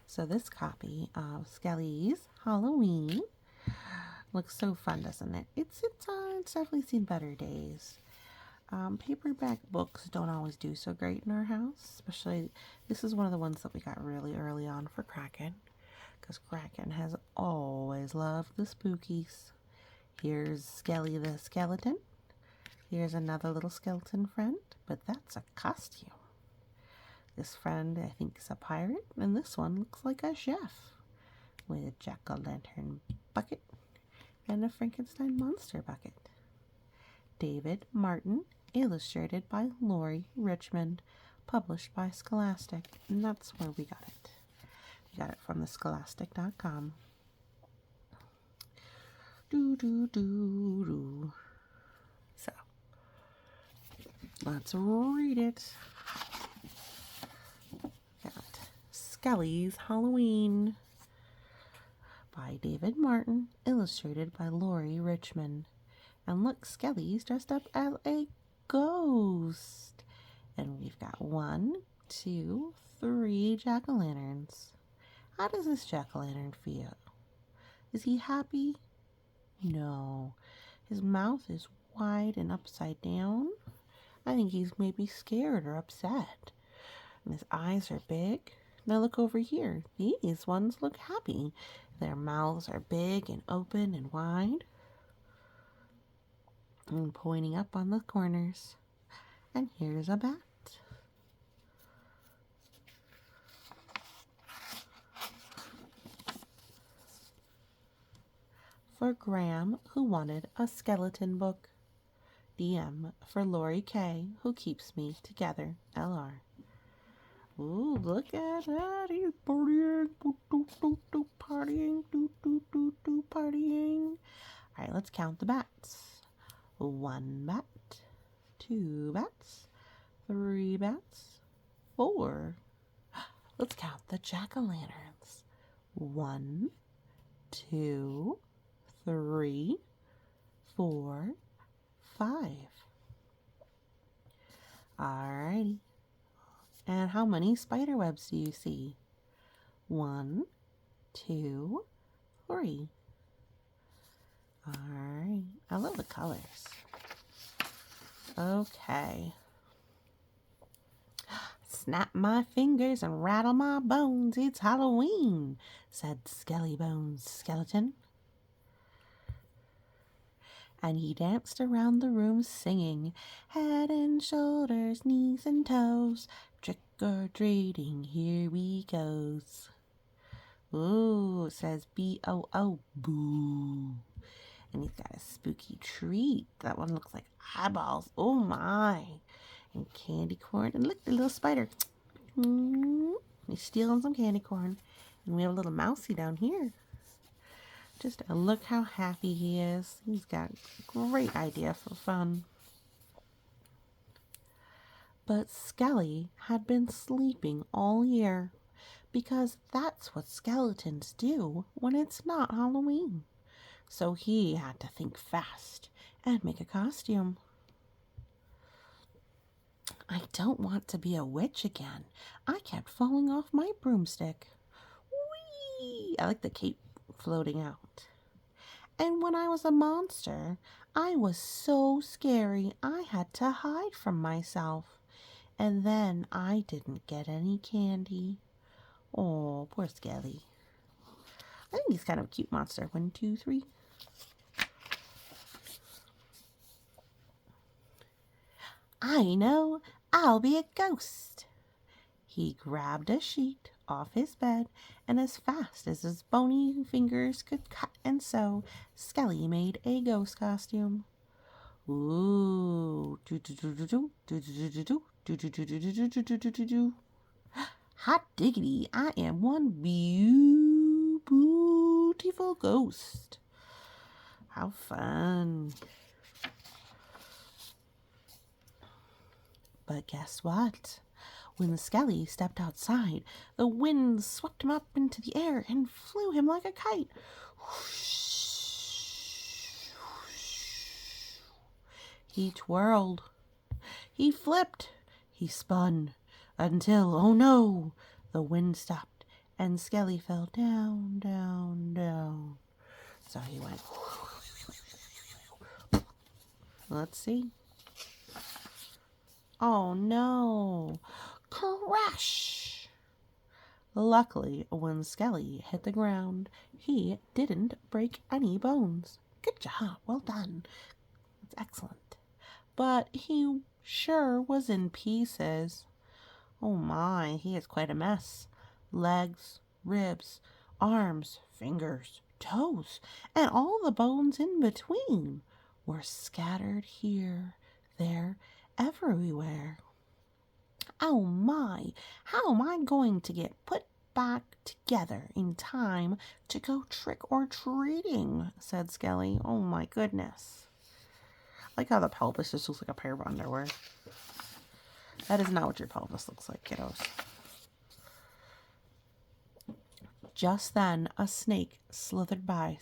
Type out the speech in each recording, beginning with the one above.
So this copy of Skelly's Halloween looks so fun, doesn't it? It's definitely seen better days. Paperback books don't always do so great in our house, especially this is one of the ones that we got really early on for Kraken, because Kraken has always loved the spookies. Here's Skelly the skeleton. Here's another little skeleton friend, but that's a costume. This friend, I think, is a pirate, and this one looks like a chef with a Jacko Lantern bucket and a Frankenstein monster bucket. David Martin, illustrated by Lori Richmond, published by Scholastic, and that's where we got it. We got it from the Scholastic.com. So, let's read it. Got Skelly's Halloween by David Martin, illustrated by Lori Richmond. And look, Skelly's dressed up as a ghost. And we've got 1, 2, 3 jack-o'-lanterns. How does this jack-o'-lantern feel? Is he happy? No. His mouth is wide and upside down. I think he's maybe scared or upset. And his eyes are big. Now look over here. These ones look happy. Their mouths are big and open and wide, and pointing up on the corners. And here's a bat. For Graham, who wanted a skeleton book. DM for Lori K, who keeps me together. LR. Ooh, look at that. He's partying. Partying. Partying. All right, let's count the bats. 1 bat, 2 bats, 3 bats, 4. Let's count the jack-o'-lanterns. 1, 2, 3, 4, 5. Alrighty. And how many spider webs do you see? 1, 2, 3. Alright. I love the colors. Okay. Snap my fingers and rattle my bones. It's Halloween, said Skelly Bones Skeleton. And he danced around the room singing, head and shoulders, knees and toes, trick-or-treating, here we goes. Ooh, it says B-O-O, boo. And he's got a spooky treat. That one looks like eyeballs. Oh my. And candy corn. And look, the little spider. He's stealing some candy corn. And we have a little mousey down here. Just look how happy he is. He's got a great idea for fun. But Skelly had been sleeping all year, because that's what skeletons do when it's not Halloween. So he had to think fast and make a costume. I don't want to be a witch again. I kept falling off my broomstick. Whee! I like the cape floating out. And when I was a monster, I was so scary I had to hide from myself. And then I didn't get any candy. Oh, poor Skelly. I think he's kind of a cute monster. 1, 2, 3. I know, I'll be a ghost. He grabbed a sheet off his bed, and as fast as his bony fingers could cut and sew, Skelly made a ghost costume. Ooh. Hot diggity, I am one beautiful ghost. How fun. But guess what? When the Skelly stepped outside, the wind swept him up into the air and flew him like a kite. He twirled. He flipped. He spun until, oh no, the wind stopped and Skelly fell down, down, down. So he went, let's see. Oh no! Crash! Luckily, when Skelly hit the ground, he didn't break any bones. Good job, well done. That's excellent. But he sure was in pieces. Oh my, he is quite a mess. Legs, ribs, arms, fingers, toes, and all the bones in between were scattered here, there, everywhere. Oh my, how am I going to get put back together in time to go trick-or-treating? Said Skelly. Oh my goodness. I like how the pelvis just looks like a pair of underwear. That is not what your pelvis looks like, kiddos. Just then, a snake slithered by.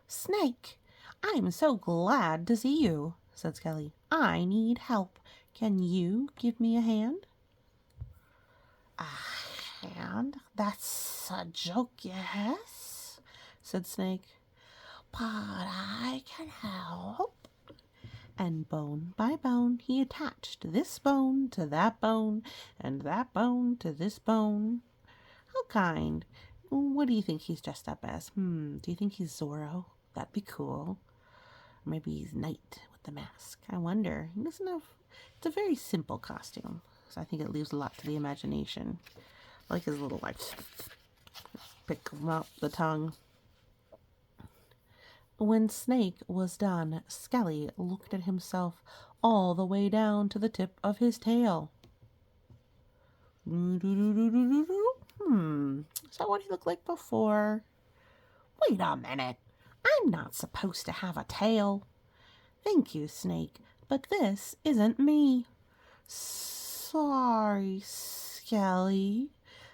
Snake, I'm so glad to see you, said Skelly. I need help. Can you give me a hand? A hand? That's a joke, yes, said Snake. But I can help. And bone by bone, he attached this bone to that bone, and that bone to this bone. How kind. What do you think he's dressed up as? Do you think he's Zorro? That'd be cool. Or maybe he's Knight with the mask. I wonder. He doesn't have... It's a very simple costume, so I think it leaves a lot to the imagination. I like his little, like, pick him up the tongue. When Snake was done, Skelly looked at himself all the way down to the tip of his tail. Is that what he looked like before? Wait a minute. I'm not supposed to have a tail. Thank you, Snake, but this isn't me. Sorry, Skelly,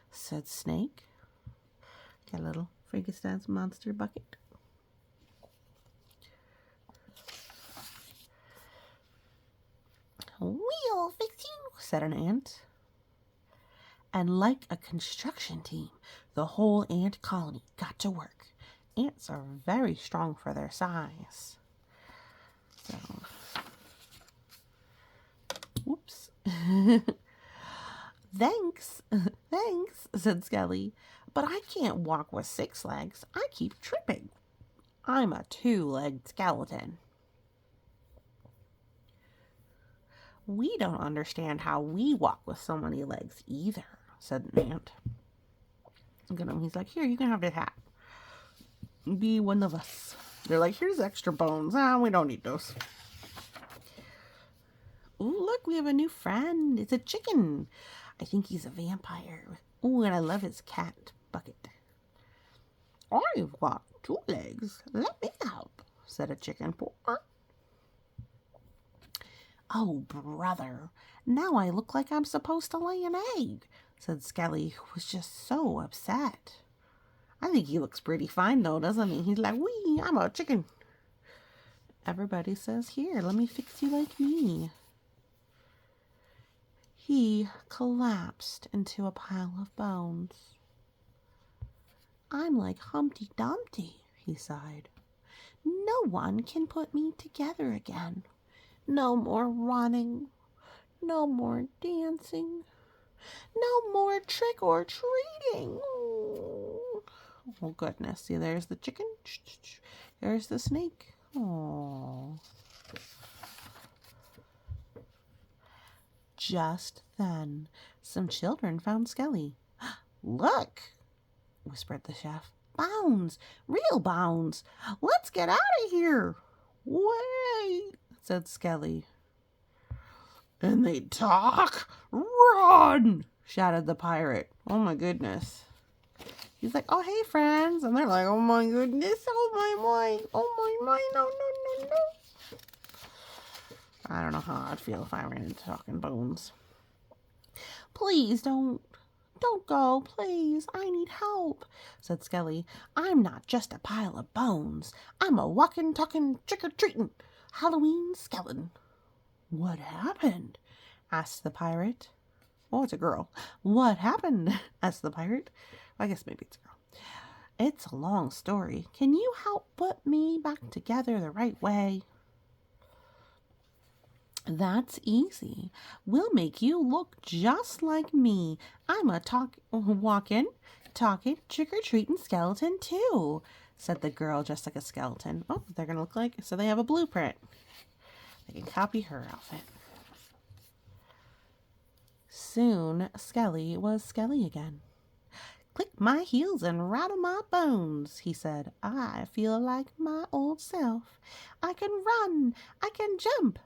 said Snake. Got a little Frankenstein's monster bucket. We'll fix you, said an ant. And like a construction team, the whole ant colony got to work. Ants are very strong for their size. So, whoops. Thanks, said Skelly. But I can't walk with 6 legs. I keep tripping. I'm a 2-legged skeleton. We don't understand how we walk with so many legs either, said an ant. Look at him. He's like, here, you can have this hat. Be one of us. They're like, here's extra bones. We don't need those. Ooh, look, we have a new friend. It's a chicken. I think he's a vampire. Ooh, and I love his cat bucket. I've got 2 legs. Let me help, said a chicken. Oh, brother, now I look like I'm supposed to lay an egg, said Skelly, who was just so upset. I think he looks pretty fine, though, doesn't he? He's like, wee, I'm a chicken. Everybody says, here, let me fix you like me. He collapsed into a pile of bones. I'm like Humpty Dumpty, he sighed. No one can put me together again. No more running, no more dancing, no more trick-or-treating. Oh, goodness. See, there's the chicken. There's the snake. Oh. Just then, some children found Skelly. Look, whispered the chef. Bones, real bones. Let's get out of here. Wait, said Skelly. And they talk? Run! Shouted the pirate. Oh my goodness. He's like, oh hey friends. And they're like, oh my goodness, oh my, no. I don't know how I'd feel if I ran into talking bones. Please don't go, please. I need help, said Skelly. I'm not just a pile of bones. I'm a walking, talking, trick-or-treating Halloween skeleton. What happened? Asked the pirate. Oh, it's a girl. What happened? Asked the pirate. I guess maybe it's a girl. It's a long story. Can you help put me back together the right way? That's easy. We'll make you look just like me. I'm a walking, talking, trick-or-treating skeleton too, said the girl dressed like a skeleton. Oh, they're going to look like, so they have a blueprint. They can copy her outfit. Soon, Skelly was Skelly again. Click my heels and rattle my bones, he said. I feel like my old self. I can run, I can jump,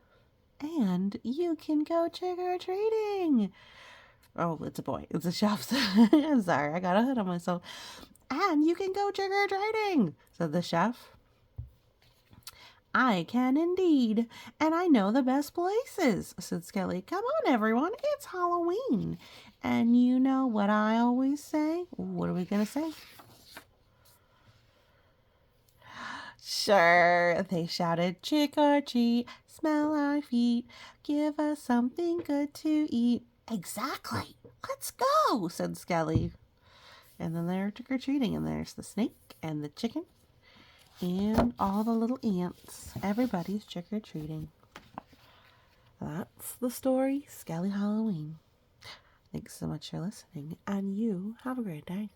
and you can go trick-or-treating. Oh, it's a boy. It's a chef. I'm sorry, I got ahead of myself. And you can go trick-or-treating, said the chef. I can indeed, and I know the best places, said Skelly. Come on, everyone, it's Halloween. And you know what I always say? What are we going to say? Sure, they shouted, trick or treat, smell our feet, give us something good to eat. Exactly, let's go, said Skelly. And then they're trick-or-treating, and there's the snake and the chicken and all the little ants. Everybody's trick-or-treating. That's the story, Skelly Halloween. Thanks so much for listening, and you have a great day.